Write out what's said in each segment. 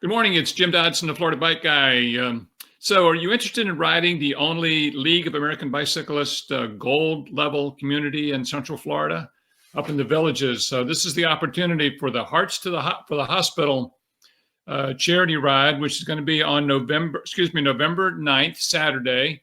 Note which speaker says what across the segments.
Speaker 1: Good morning. It's Jim Dodson, the Florida Bike Guy. So are you interested in riding the only League of American Bicyclists gold level community in Central Florida up in the Villages? So this is the opportunity for the Hearts to the Hospital charity ride, which is going to be on November 9th, Saturday.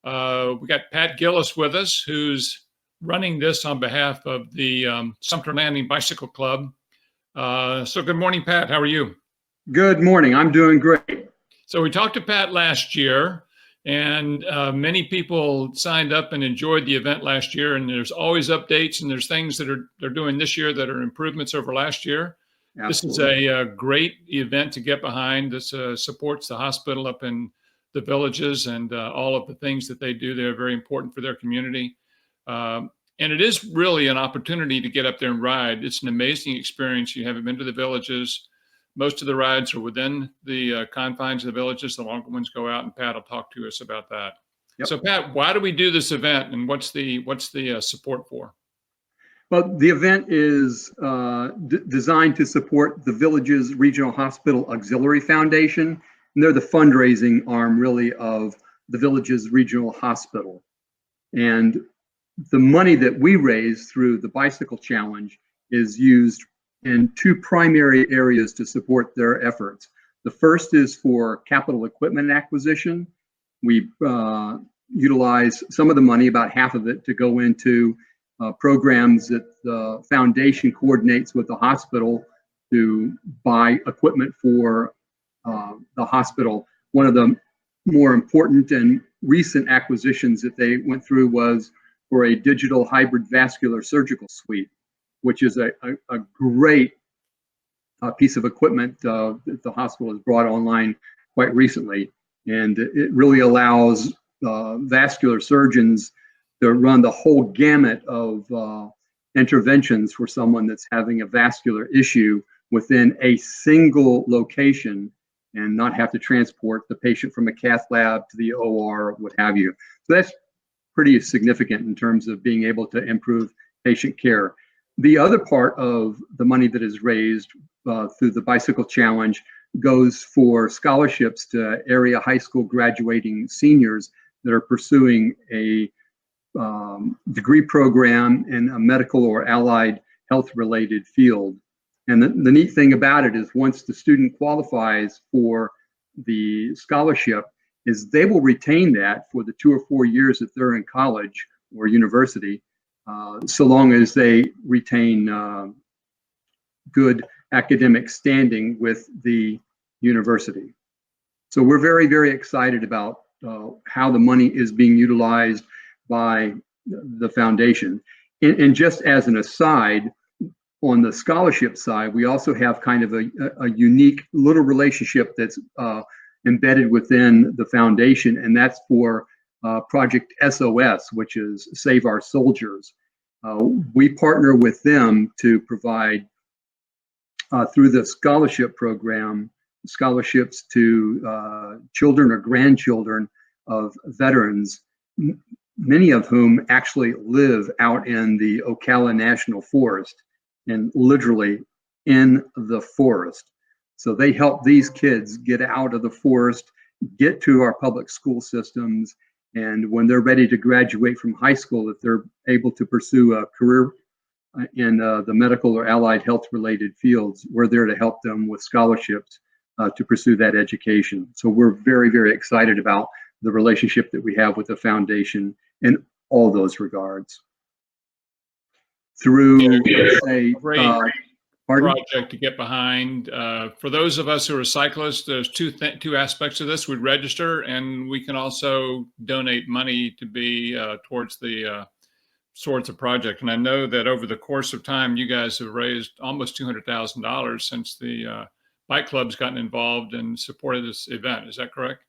Speaker 1: We got Pat Gillis with us, who's running this on behalf of the Sumter Landing Bicycle Club. So good morning, Pat. How are you?
Speaker 2: Good morning. I'm doing great.
Speaker 1: So we talked to Pat last year, and many people signed up and enjoyed the event last year. And there's always updates, and there's things that they're doing this year that are improvements over last year. Absolutely. This is a great event to get behind. This supports the hospital up in the Villages and all of the things that they do. They're very important for their community. And it is really an opportunity to get up there and ride. It's an amazing experience. You haven't been to the Villages. Most of the rides are within the confines of the Villages. The longer ones go out, and Pat will talk to us about that. Yep. So Pat, why do we do this event, and what's the support for?
Speaker 2: Well, the event is designed to support the Villages Regional Hospital Auxiliary Foundation, and they're the fundraising arm really of the Villages Regional Hospital. And the money that we raise through the Bicycle Challenge is used in two primary areas to support their efforts. The first is for capital equipment acquisition. We utilize some of the money, about half of it, to go into programs that the foundation coordinates with the hospital to buy equipment for the hospital. One of the more important and recent acquisitions that they went through was for a digital hybrid vascular surgical suite, which is a great piece of equipment that the hospital has brought online quite recently. And it really allows vascular surgeons to run the whole gamut of interventions for someone that's having a vascular issue within a single location and not have to transport the patient from a cath lab to the OR, what have you. So that's pretty significant in terms of being able to improve patient care. The other part of the money that is raised through the Bicycle Challenge goes for scholarships to area high school graduating seniors that are pursuing a degree program in a medical or allied health related field. And the neat thing about it is once the student qualifies for the scholarship, is they will retain that for the 2 or 4 years that they're in college or university, so long as they retain good academic standing with the university. So we're very, very excited about how the money is being utilized by the foundation. And just as an aside, on the scholarship side, we also have kind of a unique little relationship that's embedded within the foundation, and that's for Project SOS, which is Save Our Soldiers. We partner with them to provide, through the scholarship program, scholarships to children or grandchildren of veterans, many of whom actually live out in the Ocala National Forest, and literally in the forest. So they help these kids get out of the forest, get to our public school systems, and when they're ready to graduate from high school, if they're able to pursue a career in the medical or allied health related fields, we're there to help them with scholarships to pursue that education. So we're very, very excited about the relationship that we have with the foundation in all those regards. Through a
Speaker 1: project to get behind. For those of us who are cyclists, there's two aspects of this. We register, and we can also donate money to be towards the project. And I know that over the course of time, you guys have raised almost $200,000 since the bike club's gotten involved and supported this event. Is that correct?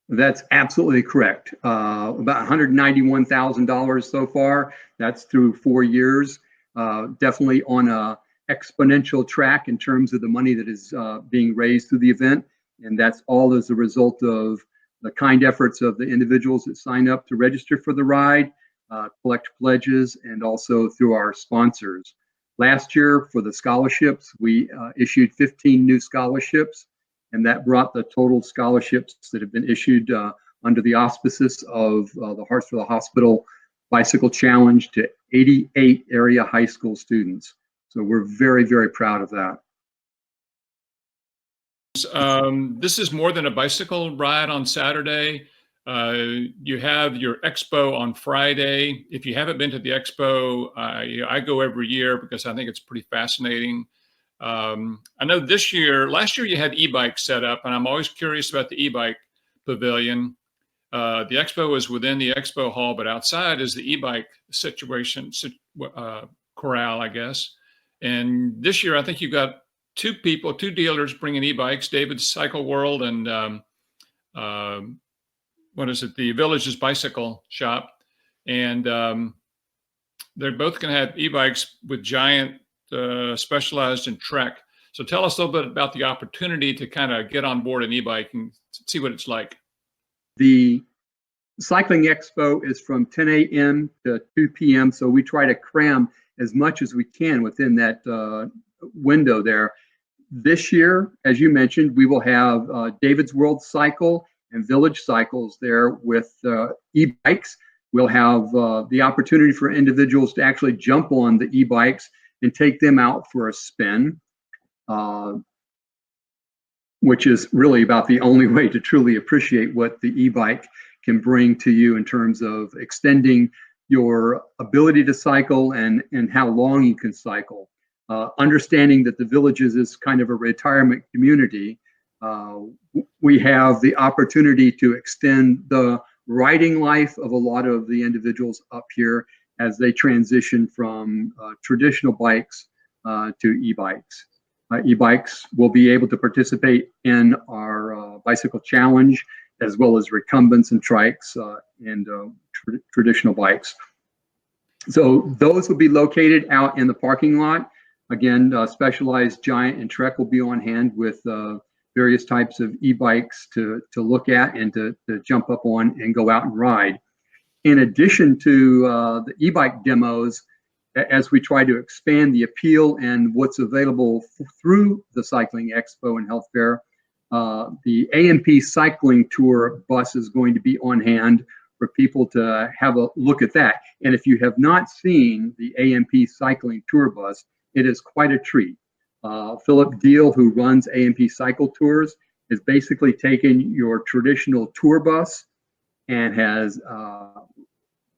Speaker 2: That's absolutely correct. About $191,000 so far. That's through 4 years. Definitely on a exponential track in terms of the money that is being raised through the event. And that's all as a result of the kind efforts of the individuals that sign up to register for the ride, collect pledges, and also through our sponsors. Last year for the scholarships, we issued 15 new scholarships. and that brought the total scholarships that have been issued under the auspices of the Hearts for the Hospital Bicycle Challenge to 88 area high school students. So we're very, very proud of that.
Speaker 1: This is more than a bicycle ride on Saturday. You have your expo on Friday. If you haven't been to the expo, I go every year because I think it's pretty fascinating. I know last year you had e-bikes set up, and I'm always curious about the e-bike pavilion. The expo is within the expo hall, but outside is the e-bike corral, I guess. And this year, I think you've got two dealers bringing e-bikes, David's Cycle World and what is it, the Village's Bicycle Shop. And they're both going to have e-bikes with giant specialized in Trek. So tell us a little bit about the opportunity to kind of get on board an e-bike and see what it's like.
Speaker 2: The Cycling Expo is from 10 a.m. to 2 p.m. So we try to cram as much as we can within that window there. This year, as you mentioned, we will have David's World Cycle and Village Cycles there with e-bikes. We'll have the opportunity for individuals to actually jump on the e-bikes and take them out for a spin, which is really about the only way to truly appreciate what the e-bike can bring to you in terms of extending your ability to cycle and how long you can cycle. Understanding that the Villages is kind of a retirement community, we have the opportunity to extend the riding life of a lot of the individuals up here as they transition from traditional bikes to e-bikes. E-bikes will be able to participate in our bicycle challenge, as well as recumbents and trikes and traditional bikes. So those will be located out in the parking lot. Again, specialized Giant and Trek will be on hand with various types of e-bikes to look at and to jump up on and go out and ride. In addition to the e-bike demos, as we try to expand the appeal and what's available through the Cycling Expo and Health Fair, the AMP Cycling Tour bus is going to be on hand for people to have a look at that. And if you have not seen the AMP Cycling Tour bus, it is quite a treat. Philip Deal, who runs AMP Cycle Tours, has basically taken your traditional tour bus and has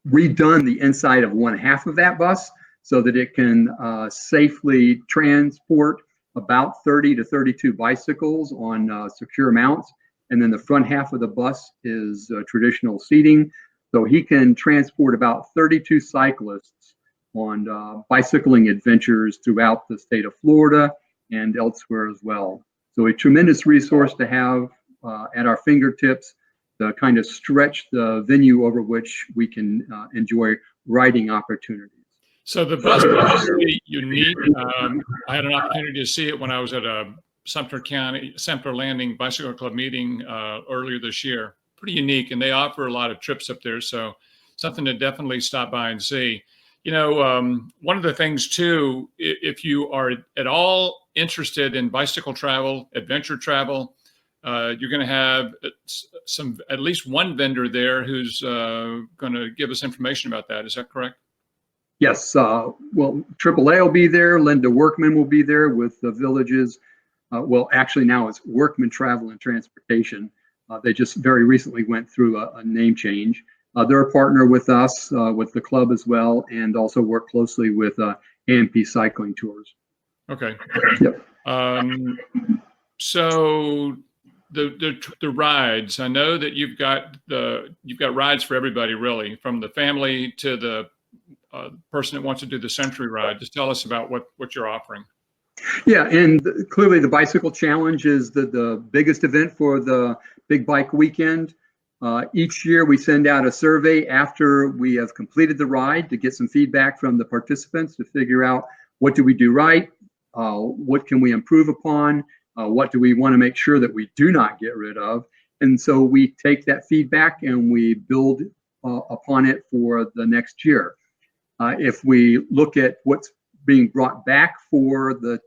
Speaker 2: redone the inside of one half of that bus so that it can safely transport about 30 to 32 bicycles on secure mounts. And then the front half of the bus is traditional seating. So he can transport about 32 cyclists on bicycling adventures throughout the state of Florida and elsewhere as well. So a tremendous resource to have at our fingertips to kind of stretch the venue over which we can enjoy riding opportunities.
Speaker 1: So the bus is really unique. I had an opportunity to see it when I was at a Sumter Landing Bicycle Club meeting earlier this year. Pretty unique, and they offer a lot of trips up there, so something to definitely stop by and see. You know, one of the things too, if you are at all interested in bicycle travel, adventure travel, you're going to have at least one vendor there who's going to give us information about that. Is that correct?
Speaker 2: Yes. Well, AAA will be there. Linda Workman will be there with the Villages. Well, actually now it's Workman Travel and Transportation. They just very recently went through a name change. They're a partner with us, with the club as well, and also work closely with AMP Cycling Tours.
Speaker 1: Okay.
Speaker 2: Yep.
Speaker 1: So the rides, I know that you've got rides for everybody, really, from the family to the person that wants to do the Century Ride. Just tell us about what you're offering.
Speaker 2: Yeah, and clearly the Bicycle Challenge is the biggest event for the Big Bike Weekend. Each year we send out a survey after we have completed the ride to get some feedback from the participants to figure out what do we do right, what can we improve upon, what do we want to make sure that we do not get rid of. And so we take that feedback and we build upon it for the next year. If we look at what's being brought back for the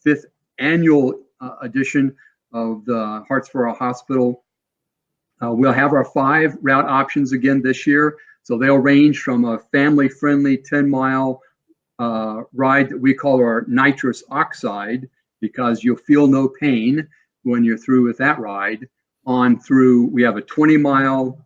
Speaker 2: 5th annual edition of the Hartsboro Hospital. We'll have our 5 route options again this year. So they'll range from a family-friendly 10-mile ride that we call our nitrous oxide, because you'll feel no pain when you're through with that ride, on through. We have a 20-mile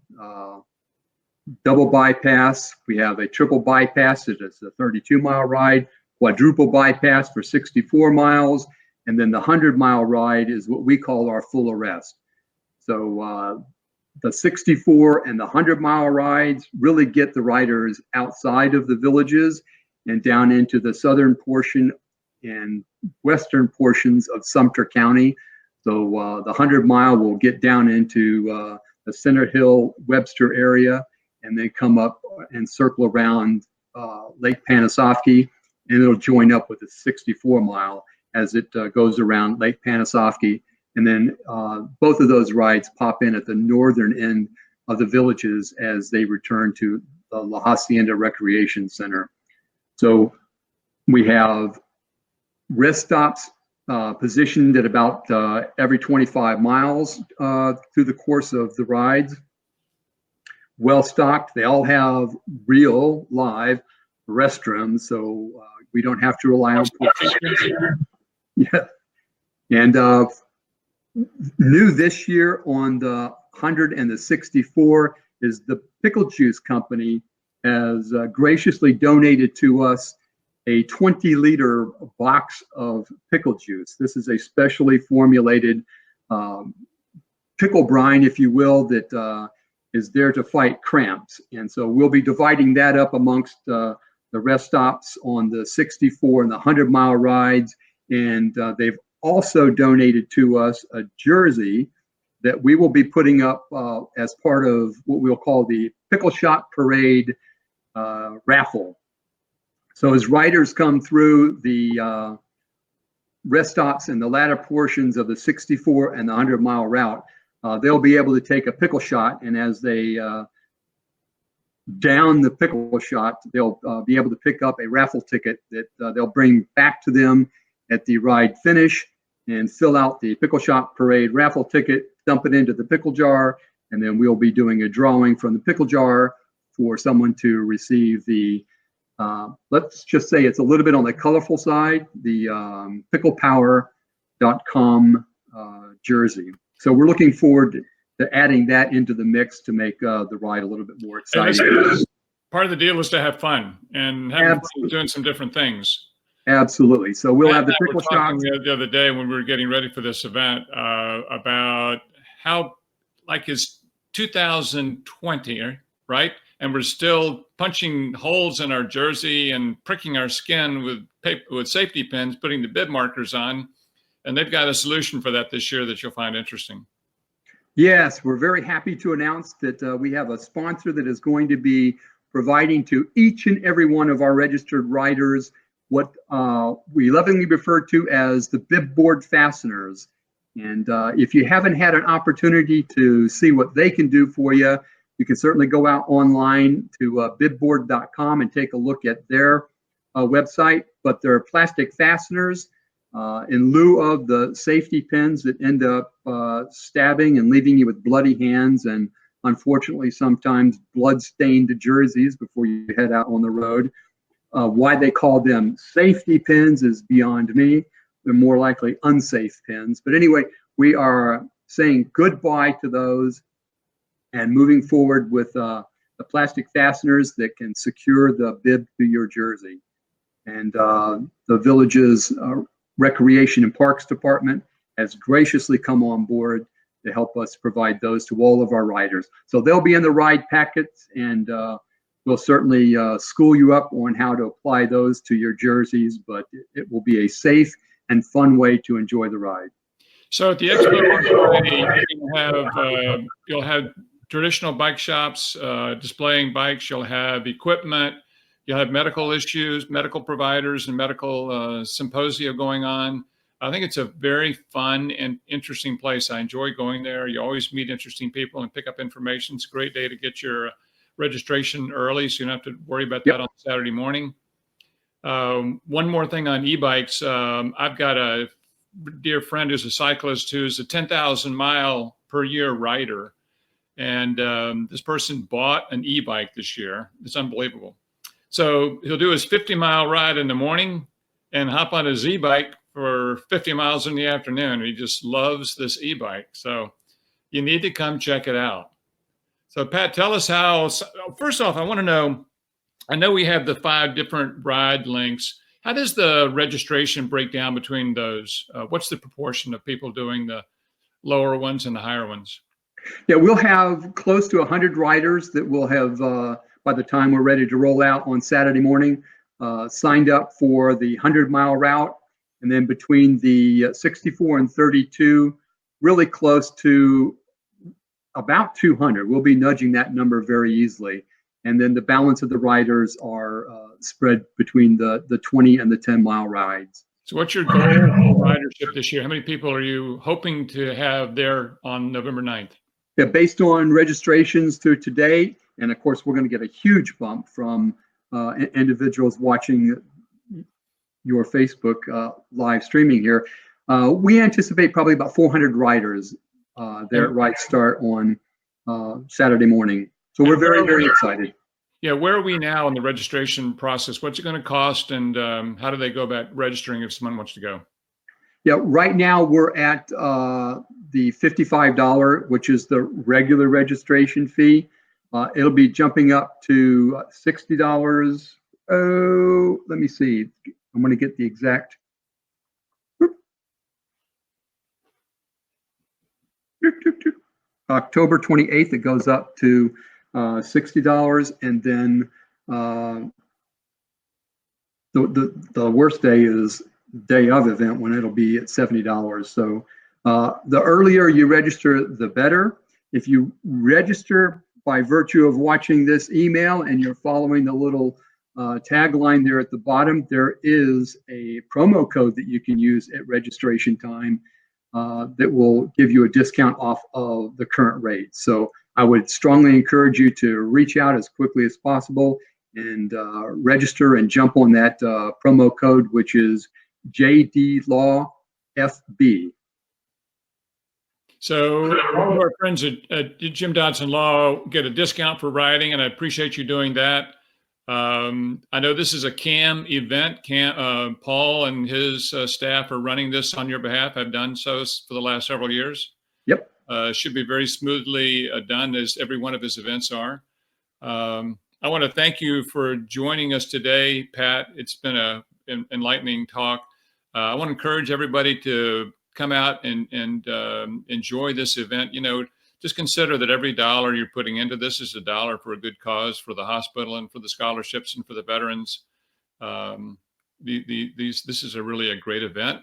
Speaker 2: double bypass. We have a triple bypass that is a 32-mile ride, quadruple bypass for 64 miles, and then the 100-mile ride is what we call our full arrest. So the 64 and the 100-mile rides really get the riders outside of the villages and down into the southern portion and western portions of Sumter County. So the 100-mile will get down into the Center Hill, Webster area, and then come up and circle around Lake Panasoffkee, and it'll join up with the 64-mile as it goes around Lake Panasoffkee. And then both of those rides pop in at the northern end of the villages as they return to the La Hacienda Recreation Center. So we have rest stops positioned at about every 25 miles through the course of the rides. Well stocked. They all have real live restrooms, so we don't have to rely on. Yeah, and new this year on the 100 and the 64 is the Pickle Juice Company has graciously donated to us a 20-liter box of pickle juice. This is a specially formulated pickle brine, if you will, that is there to fight cramps. And so we'll be dividing that up amongst the rest stops on the 64 and the 100-mile rides. And they've also donated to us a jersey that we will be putting up as part of what we'll call the Pickle Shot Parade raffle. So as riders come through the rest stops in the latter portions of the 64 and the 100-mile route, they'll be able to take a pickle shot, and as they down the pickle shot, they'll be able to pick up a raffle ticket that they'll bring back to them at the ride finish and fill out the Pickle Shot Parade raffle ticket, dump it into the pickle jar, and then we'll be doing a drawing from the pickle jar for someone to receive the let's just say it's a little bit on the colorful side, the picklepower.com jersey. So we're looking forward to adding that into the mix to make the ride a little bit more exciting.
Speaker 1: Part of the deal is to have fun and have doing some different things.
Speaker 2: Absolutely. So we'll have the pickle shots.
Speaker 1: The other day when we were getting ready for this event about how, like, it's 2020, right? And we're still punching holes in our jersey and pricking our skin with safety pins, putting the bib markers on. And they've got a solution for that this year that you'll find interesting. Yes,
Speaker 2: we're very happy to announce that we have a sponsor that is going to be providing to each and every one of our registered riders what we lovingly refer to as the bib board fasteners. And if you haven't had an opportunity to see what they can do for you, you can certainly go out online to bibboard.com and take a look at their website. But they're plastic fasteners in lieu of the safety pins that end up stabbing and leaving you with bloody hands and unfortunately sometimes blood-stained jerseys before you head out on the road. Why they call them safety pins is beyond me. They're more likely unsafe pins. But anyway, we are saying goodbye to those and moving forward with the plastic fasteners that can secure the bib to your jersey. And the village's Recreation and Parks Department has graciously come on board to help us provide those to all of our riders. So they'll be in the ride packets, and we'll certainly school you up on how to apply those to your jerseys, but it will be a safe and fun way to enjoy the ride.
Speaker 1: So at the Expo, you'll have traditional bike shops displaying bikes. You'll have equipment. You'll have medical issues, medical providers, and medical symposia going on. I think it's a very fun and interesting place. I enjoy going there. You always meet interesting people and pick up information. It's a great day to get your registration early, so you don't have to worry about that on Saturday morning. One more thing on e-bikes. I've got a dear friend who's a cyclist who's a 10,000 mile per year rider. And this person bought an e-bike this year. It's unbelievable. So he'll do his 50-mile ride in the morning and hop on his e-bike for 50 miles in the afternoon. He just loves this e-bike. So you need to come check it out. So Pat, tell us how, first off, I want to know, I know we have the 5 different ride links. How does the registration break down between those? What's the proportion of people doing the lower ones and the higher ones?
Speaker 2: Yeah, we'll have close to 100 riders that will have, by the time we're ready to roll out on Saturday morning, signed up for the 100-mile route. And then between the 64 and 32, really close to about 200. We'll be nudging that number very easily. And then the balance of the riders are spread between the 20 and the 10-mile rides.
Speaker 1: So what's your goal for ridership this year? How many people are you hoping to have there on November 9th?
Speaker 2: Yeah, based on registrations through today, and of course, we're going to get a huge bump from individuals watching your Facebook live streaming here. We anticipate probably about 400 riders there at Ride Start on Saturday morning. So we're very, very excited.
Speaker 1: Yeah, where are we now in the registration process? What's it going to cost, and how do they go about registering if someone wants to go?
Speaker 2: Yeah, right now we're at the $55, which is the regular registration fee. It'll be jumping up to $60. Oh, let me see. I'm going to get the exact. October 28th, it goes up to $60, and then the worst day is day of event when it'll be at $70. So the earlier you register, the better. If you register by virtue of watching this email and you're following the little tagline there at the bottom, there is a promo code that you can use at registration time that will give you a discount off of the current rate. So I would strongly encourage you to reach out as quickly as possible and register and jump on that promo code, which is JD Law FB.
Speaker 1: So all of our friends at Jim Dodson Law get a discount for riding, and I appreciate you doing that. I know this is a CAM event. Paul and his staff are running this on your behalf. I've done so for the last several years.
Speaker 2: Yep.
Speaker 1: Should be very smoothly done, as every one of his events are. I want to thank you for joining us today, Pat. It's been an enlightening talk. I want to encourage everybody to come out and enjoy this event. You know, just consider that every dollar you're putting into this is a dollar for a good cause, for the hospital and for the scholarships and for the veterans. This is really a great event.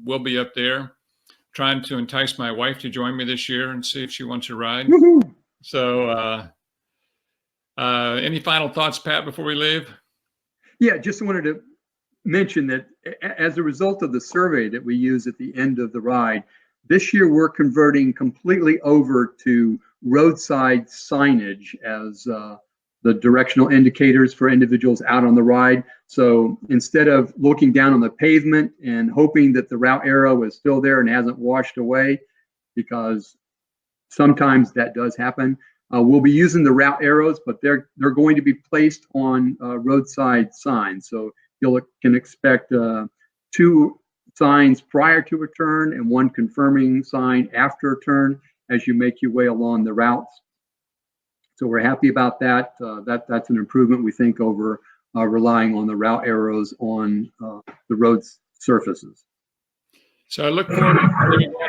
Speaker 1: We'll be up there trying to entice my wife to join me this year and see if she wants to ride.
Speaker 2: Woohoo!
Speaker 1: So any final thoughts, Pat, before we leave?
Speaker 2: Yeah, just wanted to mention that as a result of the survey that we use at the end of the ride, this year we're converting completely over to roadside signage as the directional indicators for individuals out on the ride. So instead of looking down on the pavement and hoping that the route arrow is still there and hasn't washed away, because sometimes that does happen, we'll be using the route arrows, but they're going to be placed on roadside signs. So you can expect 2 signs prior to a turn and 1 confirming sign after a turn as you make your way along the routes. So we're happy about that. That's an improvement, we think, over relying on the route arrows on the road surfaces.
Speaker 1: So I look forward to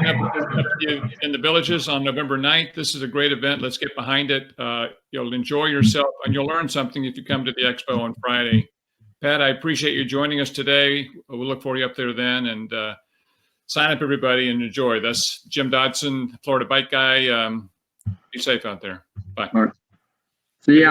Speaker 1: getting up to you in the villages on November 9th. This is a great event. Let's get behind it. You'll enjoy yourself, and you'll learn something if you come to the Expo on Friday. Pat, I appreciate you joining us today. We'll look for you up there then, and sign up, everybody, and enjoy. That's Jim Dodson, Florida Bike Guy. Be safe out there. Bye.
Speaker 2: All right. See ya.